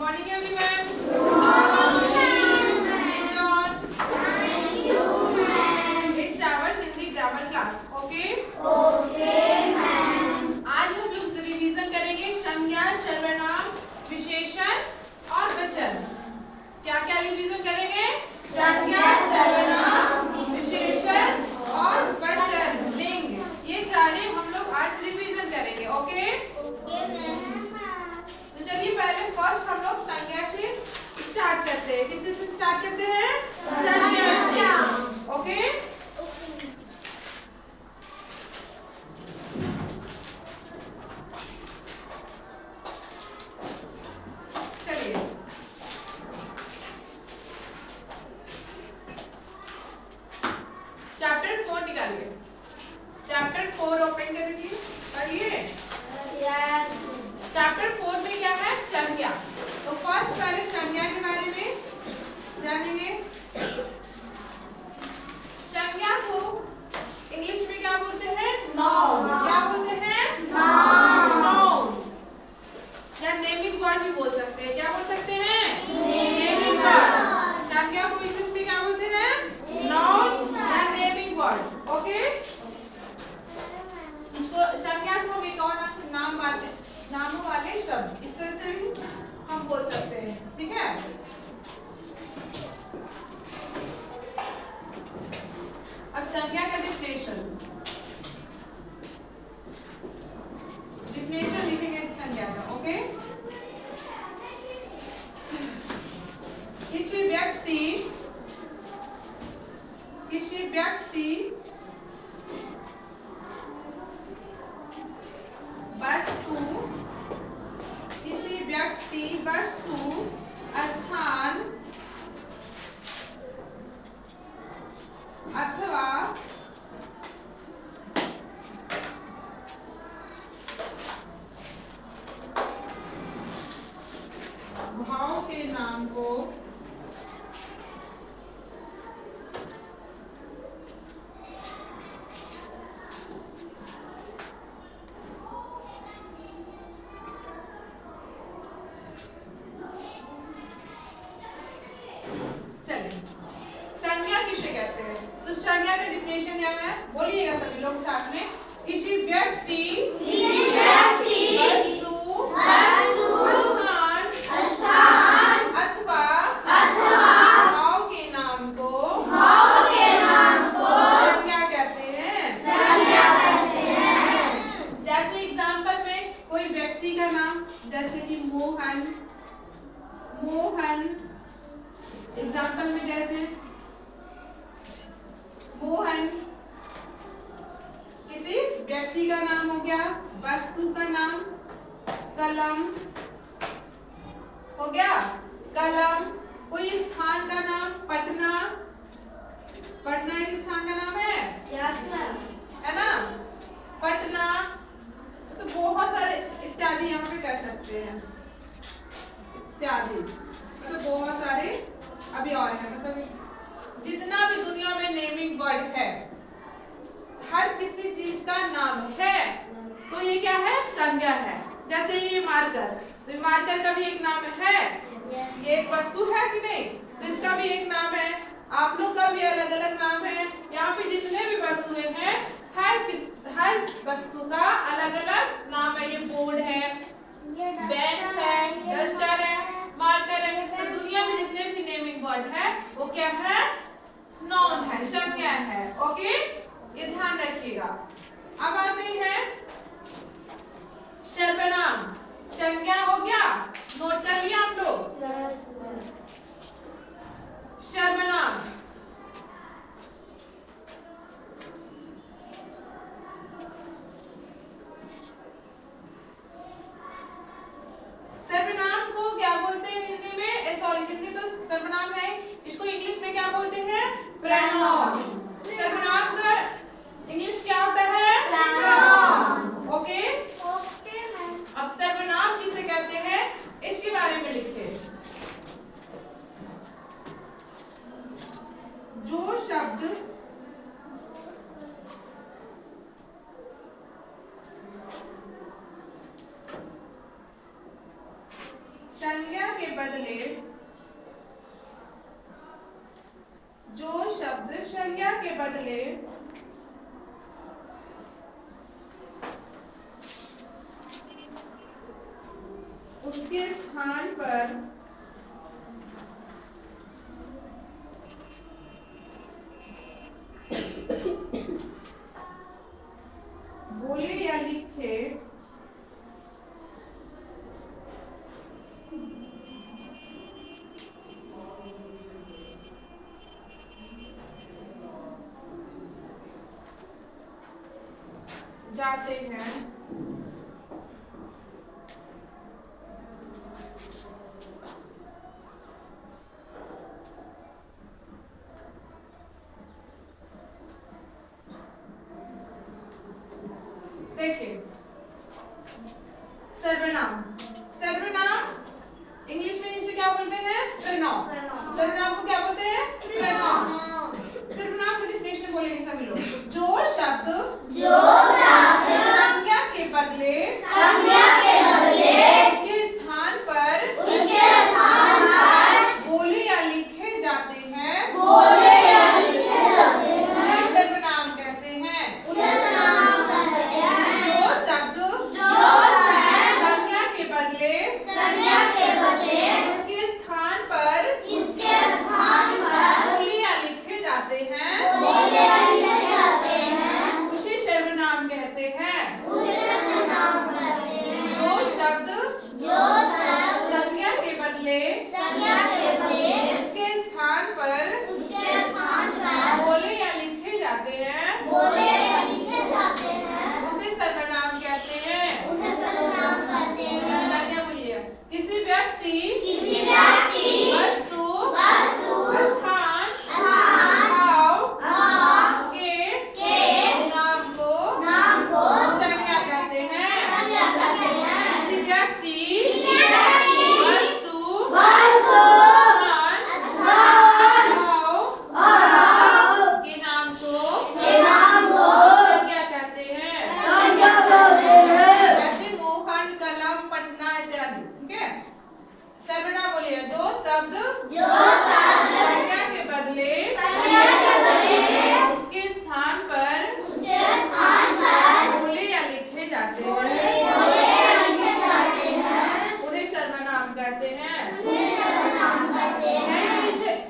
morning everyone. Good morning. Thank you ma'am. It's our Hindi grammar class. Okay? Okay ma'am. आज हम लोग revision करेंगे संज्ञा, सर्वनाम, विशेषण और वचन। क्या क्या रिवीजन करेंगे? संज्ञा, सर्वनाम, विशेषण और वचन, लिंग, ये सारे हम लोग आज रिवीजन करेंगे। ओके? तो चलिए पहले फर्स्ट हम लोग संज्ञा से स्टार्ट करते हैं। किससे से स्टार्ट करते हैं? संज्ञा से। ओके? चलिए चैप्टर 4 निकालिए। चैप्टर 4 ओपन करिए, पढ़िए। चैप्टर 4 में क्या है? संज्ञा। तो फर्स्ट पहले संज्ञा के बारे में जानेंगे। संज्ञा को इंग्लिश में क्या बोलते हैं? नाउन। क्या बोलते हैं? नाउन। या नेमिंग वर्ड भी बोल सकते हैं। क्या बोल सकते हैं? Naming word. संज्ञा को इंग्लिश में क्या बोलते हैं? नाउन या नेमिंग वर्ड। ओके? इसको संज्ञा को हम एक और नाम से नामों वाले शब्द, इस तरह से भी हम बोल सकते हैं। ठीक है? अब संज्ञा का डिफिनेशन लिखेंगे संज्ञा का। ओके? किसी व्यक्ति वस्तु स्थान अथवा भाव के नाम को संज्ञा का डिफिनेशन क्या है? बोलिएगा सभी लोग साथ में। किसी व्यक्ति स्थान अथवा भाव के नाम को संज्ञा कहते हैं। जैसे एग्जांपल में कोई व्यक्ति का नाम, जैसे कि मोहन। एग्जांपल में जैसे मोहन किसी व्यक्ति का नाम हो गया, वस्तु का नाम कलम हो गया, कलम। कोई स्थान का नाम पटना एक स्थान का नाम है। है ना? पटना। तो बहुत सारे इत्यादि यहाँ पे कर सकते हैं। इत्यादि मतलब बहुत सारे अभी और है। मतलब जितना भी दुनिया में नेमिंग वर्ड है, हर किसी चीज का नाम है, तो ये क्या है? संज्ञा है। जैसे ये मार्कर, तो मार्कर का भी एक नाम है। ये एक वस्तु है कि नहीं? तो इसका भी एक नाम है। आप लोग का भी अलग अलग नाम है। यहाँ पे जितने भी वस्तुएं हैं, हर वस्तु का अलग अलग नाम है। ये बोर्ड है, बेंच है, डस्टर है, मार्कर है। तो दुनिया में जितने भी नेमिंग वर्ड है वो क्या है? नाउन है, संज्ञा है। ओके? ये ध्यान रखिएगा। अब आते हैं सर्वनाम। संज्ञा हो गया, नोट कर लिया आप लोग? सर्वनाम को क्या बोलते हैं हिंदी में? सॉरी, हिंदी तो सर्वनाम है, इसको इंग्लिश में क्या बोलते हैं? प्रोनाउन। सर्वनाम का इंग्लिश क्या होता है? प्रोनाउन। ओके? अब सर्वनाम किसे कहते बदले जो शब्द संज्ञा के बदले उसके स्थान पर बोले या लिखे जाते हैं देखिए सर्वनाम इंग्लिश में इसे क्या बोलते हैं प्रोनाउन सर्वनाम को क्या बोलते हैं प्रोनाउन सर्वनाम की डेफिनेशन बोलेंगे सभी लोग जो शब्द संज्ञा के बदले उसके स्थान पर बोले या लिखे जाते हैं सर्वनाम कहते हैं जो शब्द संज्ञा के बदले उसके स्थान पर बोले या लिखे जाते हैं उसे सर्वनाम कहते हैं जो शब्द संज्ञा के बदले उसके स्थान पर बोले या लिखे जाते हैं उसे सर्वनाम कहते हैं संज्ञा बोलिए किसी व्यक्ति वस्तु स्थान भाव के नाम को संज्ञा कहते हैं किसी व्यक्ति वस्तु स्थान भाव के नाम को संज्ञा कहते हैं जैसे मोहन कलम पटना इत्यादि ठीक है सर्वनाम बोलिए जो शब्द संज्ञा के बदले उसके स्थान पर बोले या लिखे जाते हैं उन्हें सर्वनाम कहते हैं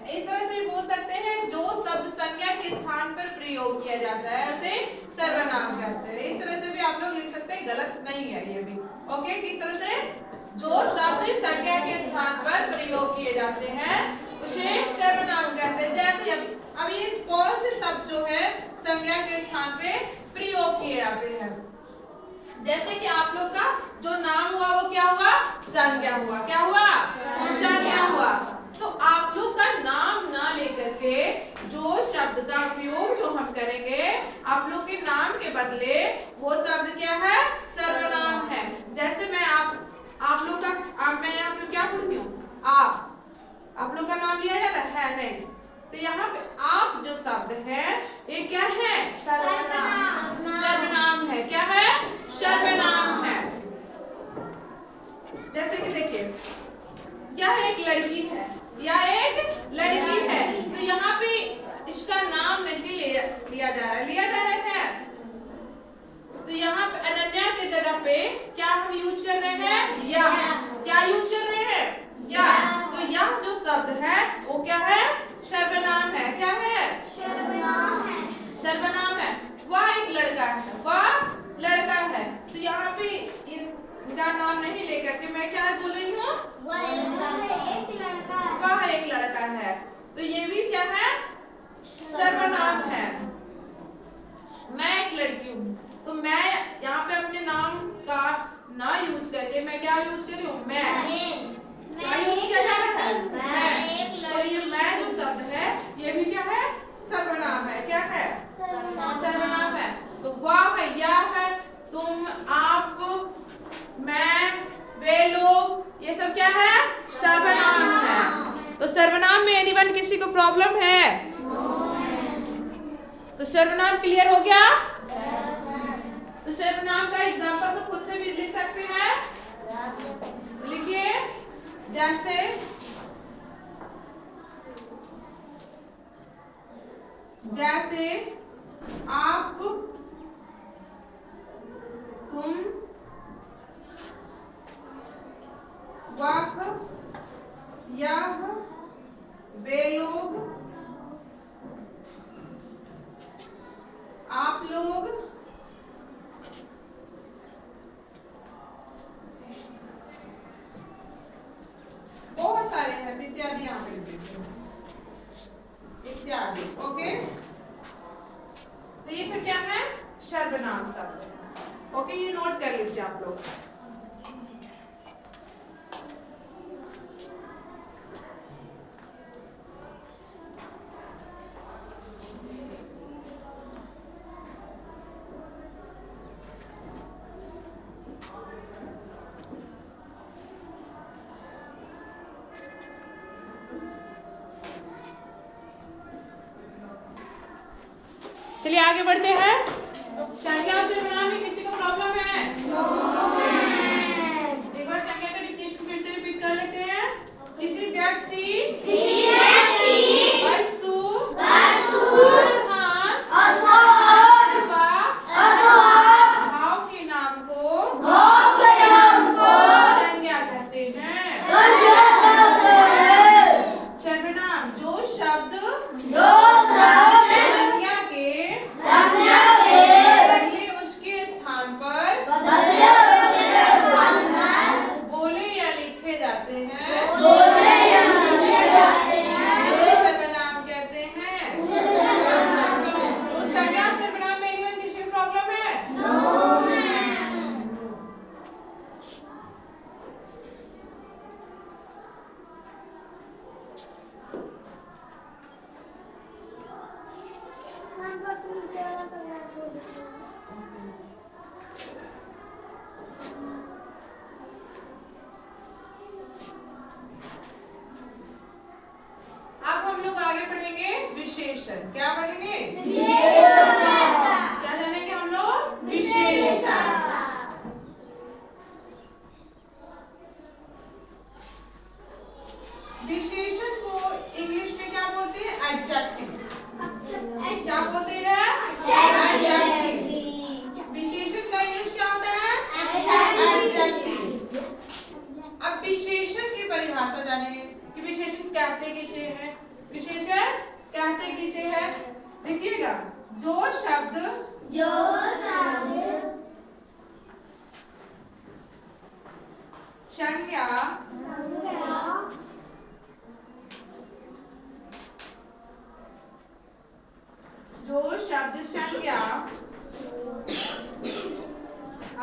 इस तरह से बोल सकते हैं जो शब्द संज्ञा के स्थान पर प्रयोग किया जाता है उसे सर्वनाम कहते हैं इस तरह से भी आप लोग लिख सकते हैं गलत नहीं है ये भी ओके किस तरह से जो शब्द संज्ञा के स्थान पर प्रयोग किए जाते हैं उसे सर्वनाम कहते हैं जैसे अब ये कौन से शब्द जो है संज्ञा के स्थान पे प्रयोग किए जाते हैं जैसे कि आप लोग का जो नाम हुआ वो क्या हुआ संज्ञा हुआ क्या हुआ संज्ञा हुआ तो आप लोग का नाम ना लेकर के जो शब्द का उपयोग जो हम करेंगे आप लोग के नाम के बदले वो शब्द क्या है सर्वनाम है जैसे मैं आप लोग का मैं यहाँ पे क्या बोल रही हूँ आप लोग का नाम लिया जाता है नहीं तो यहाँ पे आप जो शब्द है ये क्या है सर्वनाम है क्या है सर्वनाम है जैसे कि देखिए यह एक लड़की है तो यहाँ पे इसका नाम नहीं लिया जा रहा है तो यहाँ पे अनन्या के जगह पे क्या हम यूज कर रहे हैं या क्या यूज कर रहे हैं या तो यह जो शब्द है वो क्या है सर्वनाम है क्या है सर्वनाम है वह एक लड़का है तो यहाँ पे इनका नाम नहीं लेकर के मैं क्या बोल रही हूँ वह एक लड़का है तो ये भी क्या है सर्वनाम है मैं एक लड़की हूँ तो मैं यहाँ पे अपने नाम का ना यूज करके मैं क्या यूज कर रही हूँ मैं क्या यूज किया जा रहा है मैं तो ये मैं जो शब्द है ये भी क्या है सर्वनाम है क्या है सर्वनाम है तो वह है यह है तुम आप मैं वे लोग ये सब क्या है सर्वनाम है तो सर्वनाम में एनीवन किसी को प्रॉब्लम है तो सर्वनाम क्लियर हो गया तो सर्वनाम का एग्जांपल तो खुद से भी लिख सकते हैं लिखिए जैसे जैसे आप, तुम, वह, यह, वे लोग, आप लोग, बहुत सारे हैं इत्यादि यहाँ पे लिखे हैं, इत्यादि। ओके, तो ये सब क्या है? सर्वनाम शब्द। ओके, ये नोट कर लीजिए आप लोग। चलिए आगे बढ़ते हैं। संज्ञा और सर्वनाम में किसी को प्रॉब्लम है? एक बार संज्ञा का डिक्टेशन फिर से रिपीट कर लेते हैं। किसी व्यक्ति, वस्तु, अथवा भाव के नाम को संज्ञा कहते हैं। सर्वनाम जो शब्द संज्ञा के पहले उसके स्थान पर बोले या लिखे जाते हैं, उसे सर्वनाम कहते हैं। तो संज्ञा सर्वनाम में एनीवन किसी को प्रॉब्लम है? अब हम लोग आगे पढ़ेंगे विशेषण। क्या पढ़ेंगे? क्या जानेंगे हम लोग? विशेषण। विशेषण को इंग्लिश में क्या बोलते हैं? एडजेक्टिव। क्या बोलते हैं? एडजेक्टिव। विशेषण का इंग्लिश क्या होता है? एडजेक्टिव। अब विशेषण की परिभाषा जानेंगे कि विशेषण कहते किसे है। विशेषण कहते किसे है? देखिएगा, जो शब्द संज्ञा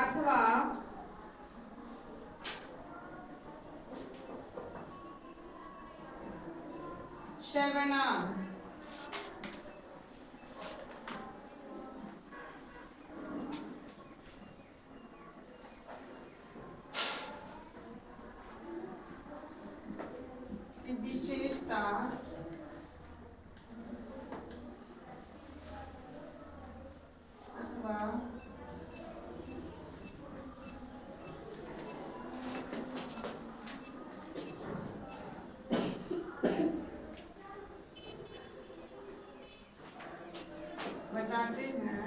अथवा सर्वनाम की विशेषता अथवा बताते हैं,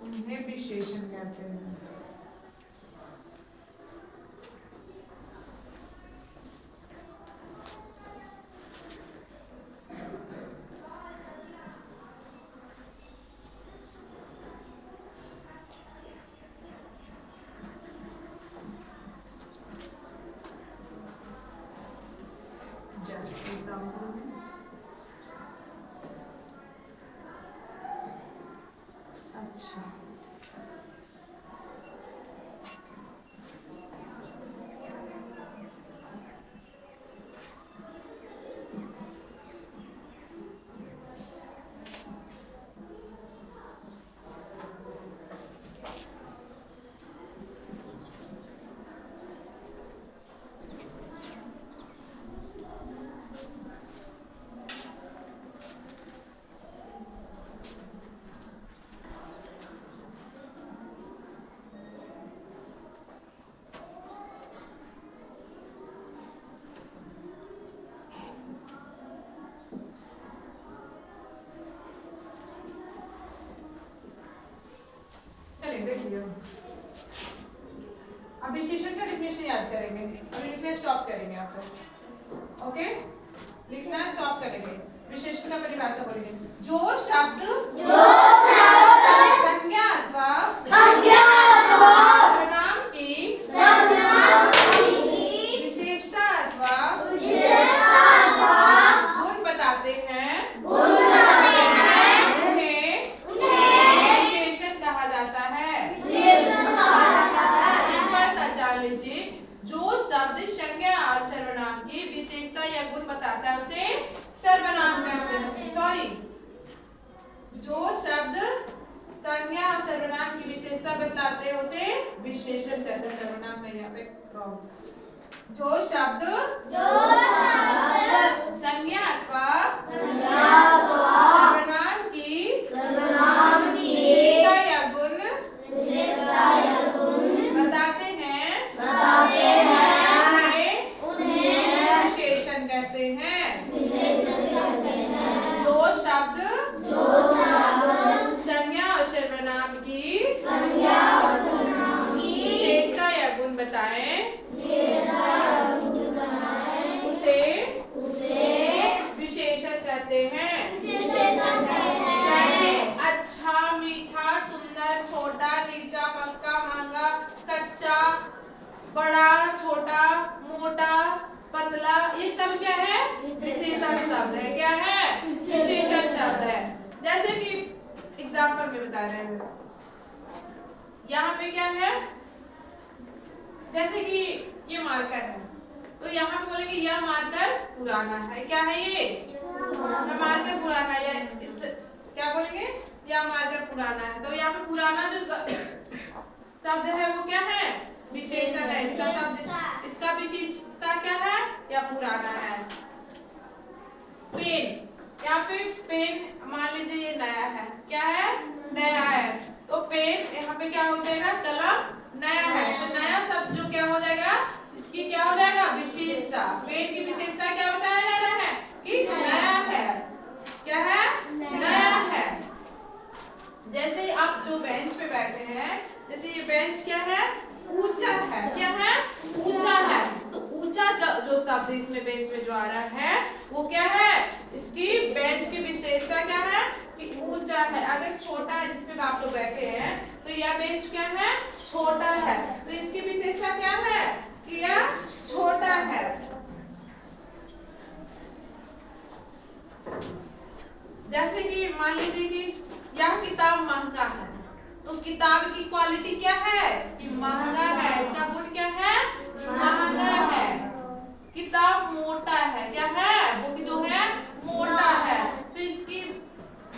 उन्हें विशेषण कहते हैं। अच्छा, देखिए अब विशेषण का डिफिनेशन याद करेंगे, अभी लिखना स्टॉप करेंगे आप लोग। ओके, लिखना स्टॉप करेंगे। विशेषण का परिभाषा बोलेंगे, जो शब्द संज्ञा अथवा सर्वनाम की विशेषता अथवा गुण बताते हैं उन्हें विशेषण कहा जाता है। सिंपल सा जान लीजिए, जो शब्द संज्ञा और सर्वनाम की विशेषता या गुण बताता है उसे सर्वनाम कहते हैं। सॉरी, जो शब्द संज्ञा और सर्वनाम की विशेषता बतलाते हैं उसे विशेषण कहते हैं, सर्वनाम नहीं। यहाँ पे रॉन्ग। जो शब्द संज्ञा अथवा सर्वनाम की विशेषता या गुण बताते हैं उन्हें विशेषण कहते हैं। जो शब्द संज्ञा और सर्वनाम की विशेषता या गुण बताएं उसे विशेषण कहते हैं। जैसे अच्छा, मीठा, सुंदर, छोटा, नीचा, पक्का, महंगा, कच्चा, बड़ा, छोटा, मोटा, पतला, ये सब क्या है? विशेषण शब्द है। क्या है? विशेषण शब्द है। जैसे कि एग्जाम्पल में बता रहे हैं, यहाँ पे क्या है, जैसे कि ये मार्कर है, तो यहाँ पे बोलेंगे यह मार्कर पुराना है। क्या है ये? मार्कर पुराना है। क्या बोलेंगे? यह मार्कर पुराना है। तो यहाँ पे पुराना जो शब्द है वो क्या है? विशेषण है। इसका शब्द, इसका विशेषता क्या है? या पुराना है। पेन, यहाँ पे पेन मान लीजिए ये नया है। क्या है? नया है। तो पेन यहाँ पे क्या हो जाएगा? कलम नया है। तो नया शब्द जो क्या हो जाएगा? इसकी क्या हो जाएगा? विशेषता। पेन की विशेषता क्या बताया जा रहा है? कि नया है। क्या है? नया है। जैसे आप जो बेंच पे बैठे हैं, जैसे ये बेंच क्या है? ऊंचा है। क्या है? ऊंचा है। तो ऊंचा जो शब्द इसमें बेंच में जो आ रहा है वो क्या है? इसकी बेंच की विशेषता क्या है? कि ऊंचा है। अगर छोटा है जिसमें आप लोग बैठे हैं तो यह बेंच क्या है? छोटा है। तो इसकी विशेषता क्या है? कि यह छोटा है। जैसे कि मान लीजिए कि यह किताब महंगा है, तो किताब की क्वालिटी क्या है? कि महंगा है। इसका गुण क्या है? महंगा है। किताब मोटा है। क्या है? बुक जो है मोटा है। तो इसकी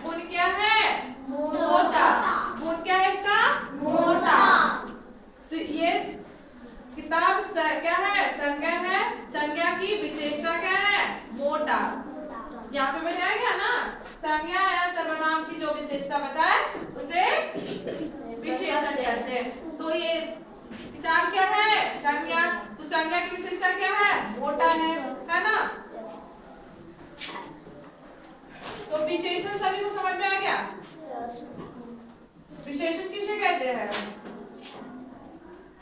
गुण क्या है? मोटा। गुण क्या है इसका? मोटा। तो ये किताब क्या है? संज्ञा है। संज्ञा की विशेषता क्या है? मोटा। यहाँ पे बताया गया ना, संज्ञा या सर्वनाम की जो विशेषता बताए उसे विशेषण कहते हैं। तो ये किताब क्या है? संज्ञा। तो संज्ञा की विशेषता क्या है? मोटा है ना? तो विशेषण सभी को समझ में आ गया? विशेषण किसे कहते हैं?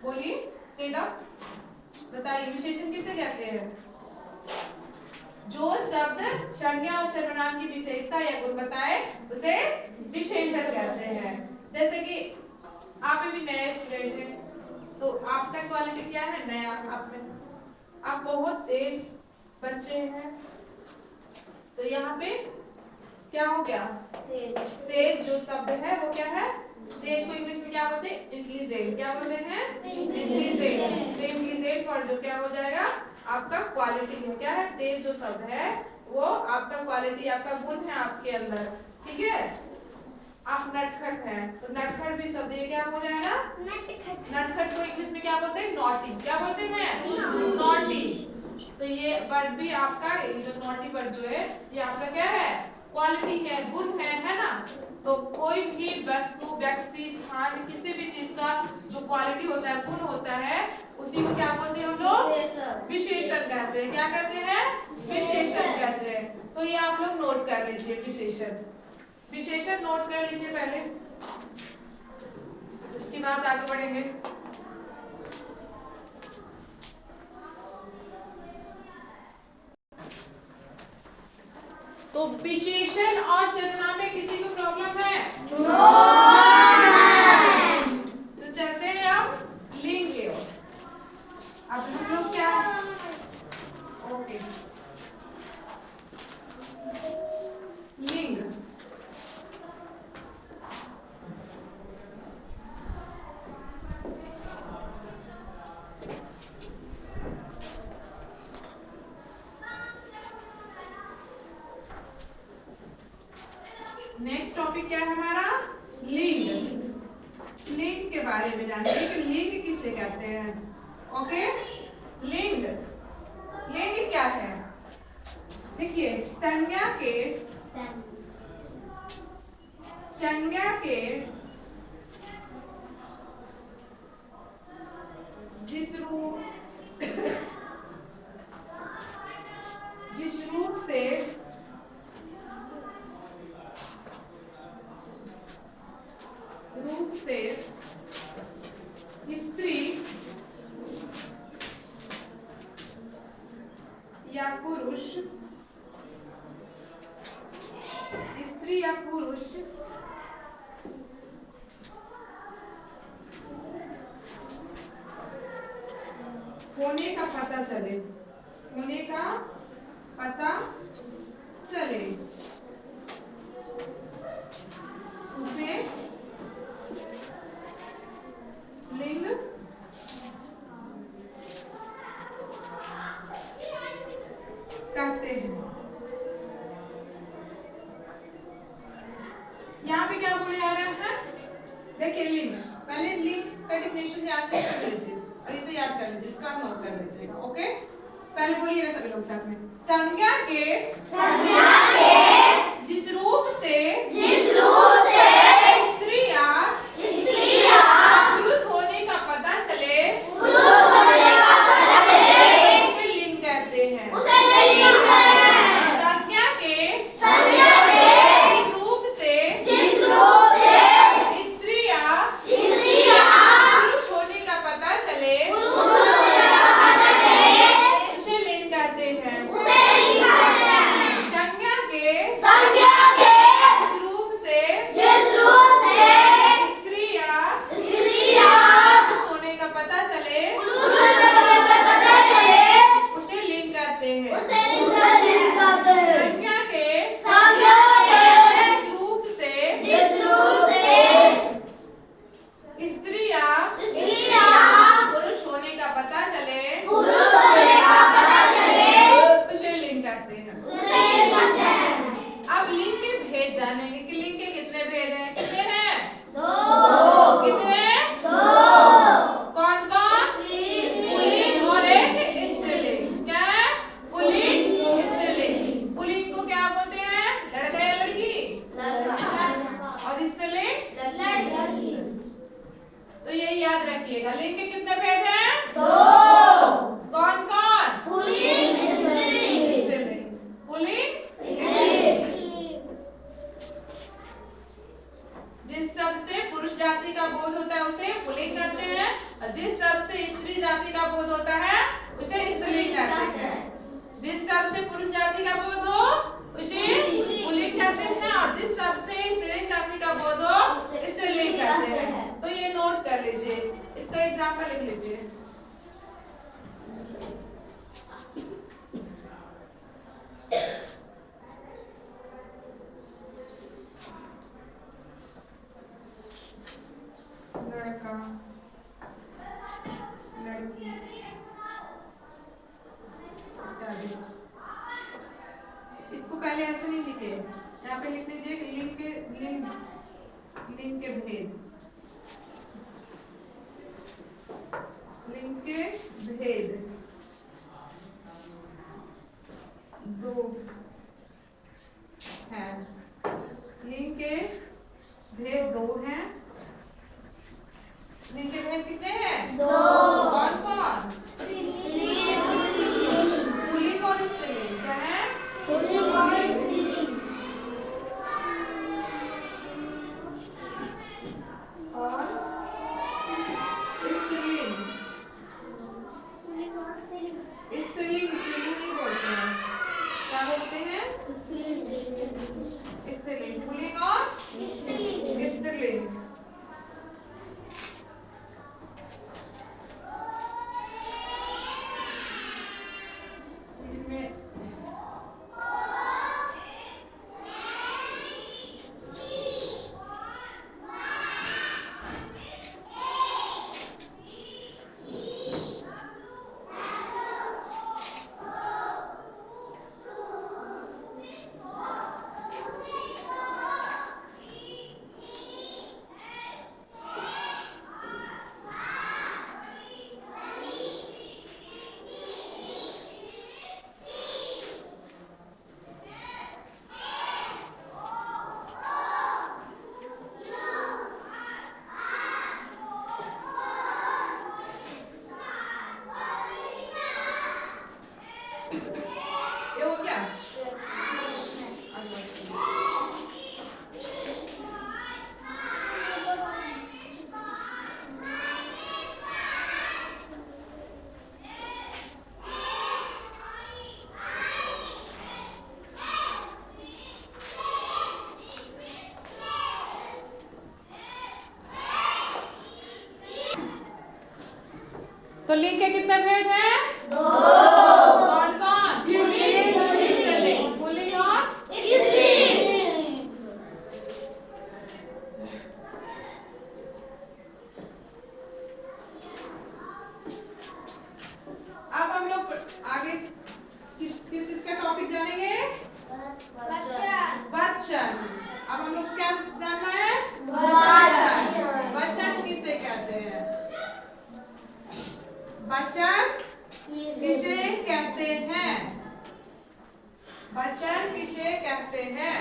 बोलिए, स्टैंड अप, बताइए विशेषण किसे कहते हैं? जो शब्द संज्ञा और सर्वनाम की विशेषता या गुण बताए उसे विशेषण कहते हैं। जैसे कि आप भी नए स्टूडेंट हैं, तो आपका क्वालिटी क्या है? नया। आप बहुत तेज बच्चे हैं, तो यहाँ पे क्या हो गया? तेज जो शब्द है वो क्या है? तेज को इंग्लिश में क्या बोलते हैं? इंटेलिजेंट। क्या बोलते हैं? इंटेलिजेंट। तो इंटेलिजेंट वर्ड जो क्या हो जाएगा? आपका क्वालिटी है। क्या है? तेज जो शब्द है वो आपका क्वालिटी, आपका गुण है आपके अंदर। ठीक है? आप नटखट हैं, तो नटखट भी शब्द ये क्या हो जाएगा? नटखट को इंग्लिश में क्या बोलते हैं? नॉटी। क्या बोलते हैं? नॉटी। तो ये वर्ड भी आपका, जो नॉटी वर्ड जो है ये आपका क्या है? क्वालिटी है, गुण है ना? तो कोई भी वस्तु, व्यक्ति, स्थान, किसी भी चीज का जो क्वालिटी होता है, गुण होता है, उसी को क्या बोलते हैं हम लोग? विशेषण कहते हैं। क्या कहते हैं? विशेषण कहते हैं। तो ये आप लोग नोट कर लीजिए, विशेषण। विशेषण नोट कर लीजिए पहले। उसके बाद आगे बढ़ेंगे। तो विशेषण और सर्वनाम में किसी को प्रॉब्लम है? तो चलते हैं अब लिंग की ओर। अब हम लोग क्या, ओके, लिंग। नेक्स्ट टॉपिक क्या है हमारा? लिंग। लिंग के बारे में जानेंगे कि लिंग किसे कहते हैं। ओके, लिंग। लिंग क्या है? देखिए, संज्ञा के जिस रूप से स्त्री या पुरुष होने का पता चले, उसे लिंग कहते हैं। यहाँ पे क्या बोला जा रहा है? देखिए, लिंग, पहले लिंग का डेफिनेशन याद से कर लीजिए और इसे याद कर लीजिए, इसका नोट कर लीजिएगा। ओके, पहले बोलिएगा सभी लोग साथ में। संज्ञा के जिस रूप से स्त्री या पुरुष होने का पता चले उसे लिंग कहते हैं। संज्ञा के जिस रूप से स्त्री या पुरुष होने का पता चले उसे लिंग कहते हैं। संज्ञा के जिस रूप से स्त्री या पुरुष होने का पता चले उसे लिंग कहते हैं। संज्ञा के जिस रूप से स्त्री या पुरुष होने का पता चले उसे लिंग कहते हैं। अब लिंग के भेद जानेंगे कि लिंग के कितने भेद हैं। कितने हैं? 2। कितने? 2। कौन कौन? पुल्लिंग और एक स्त्रीलिंग। क्या है? पुल्लिंग, स्त्रीलिंग। पुल्लिंग को क्या बोलते हैं? लड़का या लड़की? और स्त्रीलिंग? तो ये याद रखिएगा, लिंग के कितने भेद हैं? 2। कौन कौन? पुल्लिंग, स्त्रीलिंग। पुल्लिंग, जिस शब्द से पुरुष जाति का बोध होता है उसे पुल्लिंग कहते हैं, और जिस शब्द से स्त्री जाति का बोध होता है उसे स्त्रीलिंग कहते हैं। जिस शब्द से पुरुष जाति का बोध हो उसे पुल्लिंग कहते हैं, और जिस शब्द से स्त्रीलिंग जाति का बोध हो इसे लिंग कहते हैं। तो ये नोट कर लीजिए, इसका एग्जाम्पल लिख लीजिए। लड़का, लड़की इत्यादि। इसको पहले ऐसे नहीं लिखे, यहाँ पे लिख लीजिए कि लिंग के भेद। लिंग के भेद 2 हैं। लिंग के भेद 2 हैं। लिंग के भेद कितने हैं? 2। कौन कौन? पुल्लिंग और स्त्रीलिंग। क्या है? पुल्लिंग और स्त्रीलिंग। और तो लिंग के कितने भेद हैं? दो। कौन कौन? पुल्लिंग और स्त्रीलिंग। अब हम लोग आगे किस इसका टॉपिक जानेंगे? वचन। अब हम लोग क्या जानना है? वचन। वचन किसे कहते हैं? वचन किसे कहते हैं? वचन किसे कहते हैं?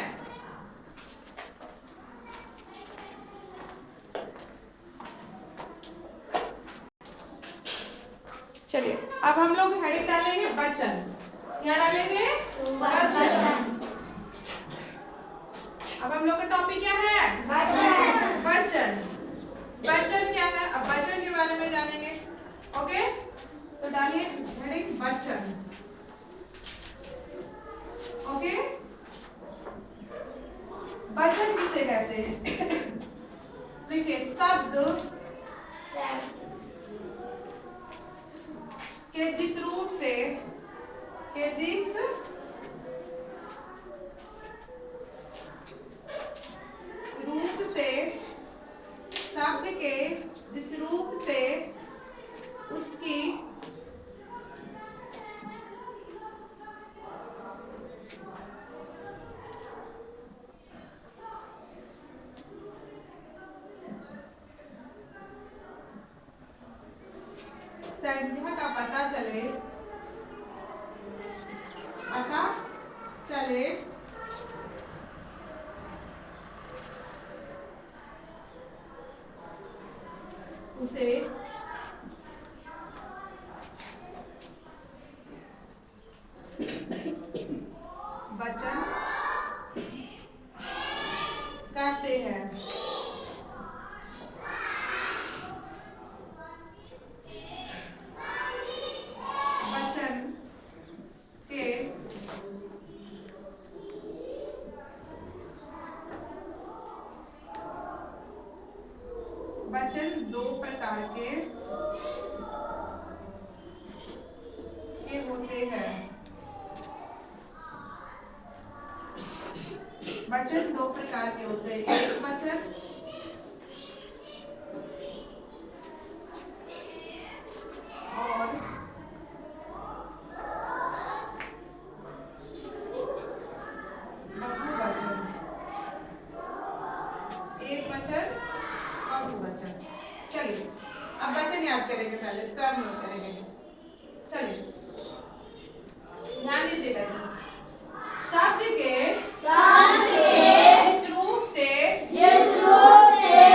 चलिए अब हम लोग हेडिंग डालेंगे वचन। क्या डालेंगे? वचन। अब हम लोग का टॉपिक क्या है? वचन। वचन क्या है? अब वचन के बारे में जानेंगे। ओके, तो डालिए हेडिंग वचन। ओके, वचन किसे कहते हैं? देखिए, शब्द के जिस रूप से शब्द के जिस रूप से उसकी संख्या का पता चले उसे वचन कहते हैं। वचन के वचन दो प्रकार के होते हैं। वचन दो प्रकार के होते हैं। एक वचन और बहुवचन। एक वचन, बहुवचन। चलिए अब वचन याद करेंगे, पहले स्क्वायर नोट करेंगे। चलिए ध्यान दीजिएगा। शब्द के जिस रूप से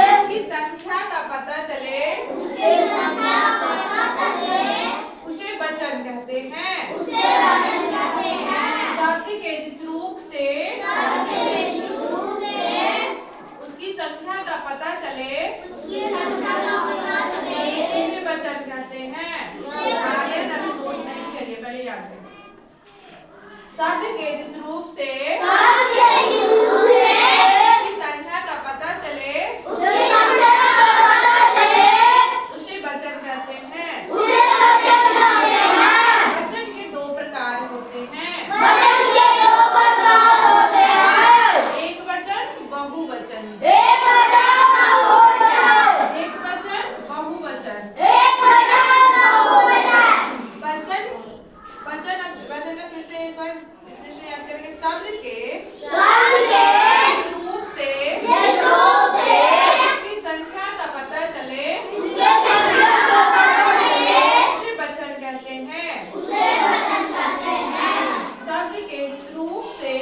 उसकी संख्या का पता चले उसे वचन कहते हैं। शब्द के जिस रूप से उसकी संख्या का पता चले उसे वचन कहते हैं। आगे नोट नहीं करिए, पहले याद करें। शब्द के जिस रूप से उसकी संख्या का पता चले उसे वचन कहते हैं। वचन के दो प्रकार होते हैं। एक वचन, बहुवचन। एक वचन, बहुवचन। वचन का फिर से एक बार याद करेंगे। शब्द के जिस रूप से उसकी संख्या का पता चले उसे वचन कहते हैं। शब्द के जिस रूप से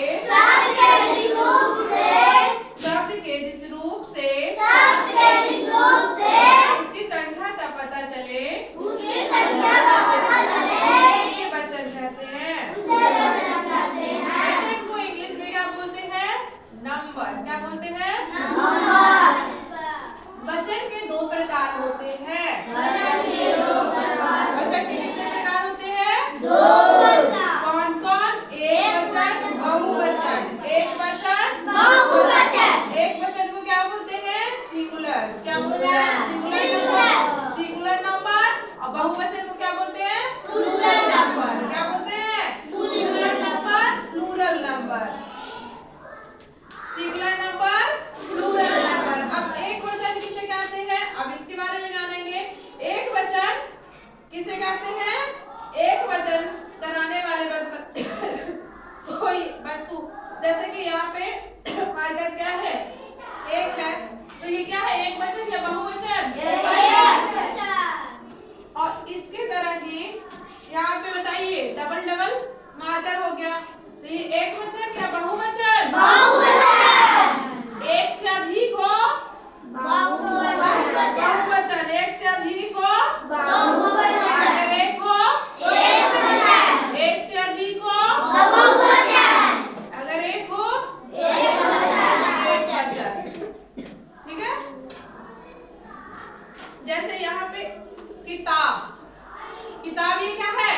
किताब ये क्या है?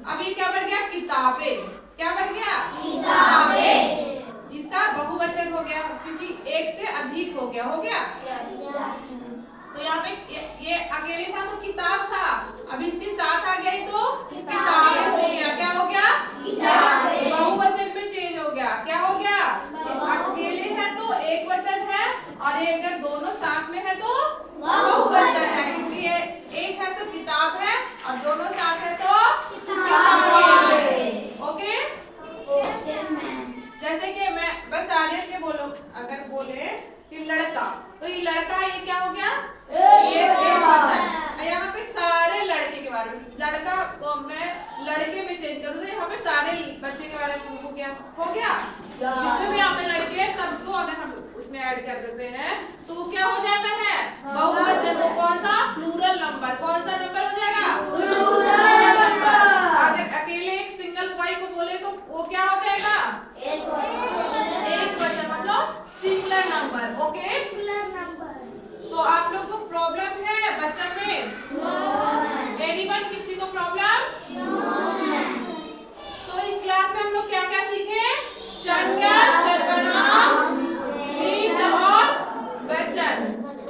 अब ये क्या बन गया? किताबें। क्या बन गया? किताबें। इसका बहुवचन हो गया क्योंकि एक से अधिक हो गया। हो गया? तो यहाँ पे ये अकेले था तो किताब था, अब इसके साथ आ गया तो किताबें हो गया। क्या हो गया? किताबें। बहुवचन में चेंज हो गया। क्या हो गया? अकेले है तो एक वचन है, और ये अगर दोनों साथ में है तो बहुवचन है, क्योंकि ये एक है तो किताब है और दोनों साथ है तो किताबें। ओके? जैसे कि मैं बस आर्यन के बोलो, अगर बोले कि लड़का, तो ये लड़का ये क्या हो गया? ये एक वचन। यहाँ पे सारे लड़के के बारे में, लड़का को मैं लड़के में चेंज करूँ तो यहाँ पे सारे बच्चे के बारे में हो गया। हो गया? जितने भी यहाँ पे लड़के हैं सबको अगर हम उसमें ऐड कर देते हैं तो क्या हो जाता है? बहुवचन। तो कौन सा? Plural number. कौन सा नंबर हो जाएगा? Plural number. अगर अकेले एक सिंगल बॉय को बोले तो वो क्या हो जाएगा? एक वचन, मतलब सिंगुलर नंबर। ओके? तो आप लोग को प्रॉब्लम है बच्चन में? एनीवन? किसी को प्रॉब्लम? तो इस क्लास में हम लोग क्या क्या सीखे? संज्ञा, सर्वनाम, लिंग और वचन।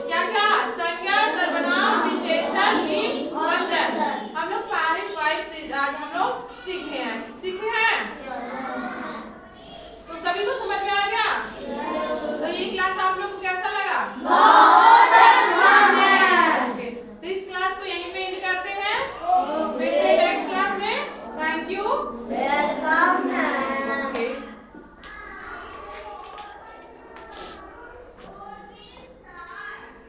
क्या क्या? संज्ञा, सर्वनाम, विशेषण, लिंग, वचन। हम लोग 5 चीज आज हम लोग सीखे हैं।